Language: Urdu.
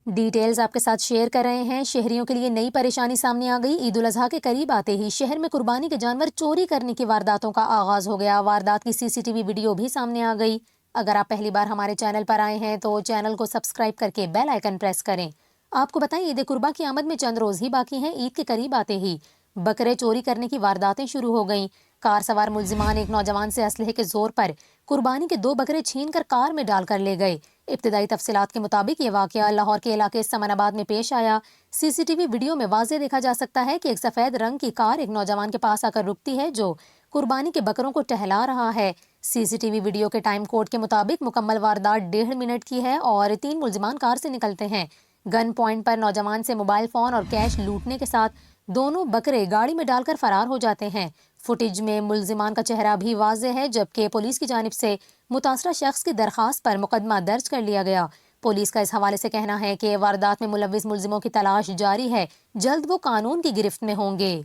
ڈیٹیلز آپ کے ساتھ شیئر کر رہے ہیں۔ شہریوں کے لیے نئی پریشانی سامنے آ گئی۔ عید الاضحیٰ کے قریب آتے ہی شہر میں قربانی کے جانور چوری کرنے کی وارداتوں کا آغاز ہو گیا۔ واردات کی سی سی ٹی وی ویڈیو بھی سامنے آ گئی۔ اگر آپ پہلی بار ہمارے چینل پر آئے ہیں تو چینل کو سبسکرائب کر کے بیل آئیکن پریس کریں۔ آپ کو بتائیں عید قربا کی آمد میں چند روز ہی باقی ہیں۔ عید کے قریب آتے ہی بکرے چوری کرنے کی وارداتیں شروع ہو گئیں۔ کار سوار ملزمان ایک نوجوان سے اسلحے کے زور پر قربانی کے 2 بکرے چھین کر کار میں ڈال کر لے گئے۔ ابتدائی تفصیلات کے مطابق یہ واقعہ لاہور کے علاقے سمن آباد میں پیش آیا۔ سی سی ٹی وی ویڈیو میں واضح دیکھا جا سکتا ہے کہ ایک سفید رنگ کی کار ایک نوجوان کے پاس آ کر رکتی ہے جو قربانی کے بکروں کو ٹہلا رہا ہے۔ سی سی ٹی وی ویڈیو کے ٹائم کوڈ کے مطابق مکمل واردات 1.5 منٹ کی ہے اور 3 ملزمان کار سے نکلتے ہیں۔ گن پوائنٹ پر نوجوان سے موبائل فون اور کیش لوٹنے کے ساتھ دونوں بکرے گاڑی میں ڈال کر فرار ہو جاتے ہیں۔ فوٹیج میں ملزمان کا چہرہ بھی واضح ہے، جبکہ پولیس کی جانب سے متاثرہ شخص کی درخواست پر مقدمہ درج کر لیا گیا۔ پولیس کا اس حوالے سے کہنا ہے کہ واردات میں ملوث ملزموں کی تلاش جاری ہے، جلد وہ قانون کی گرفت میں ہوں گے۔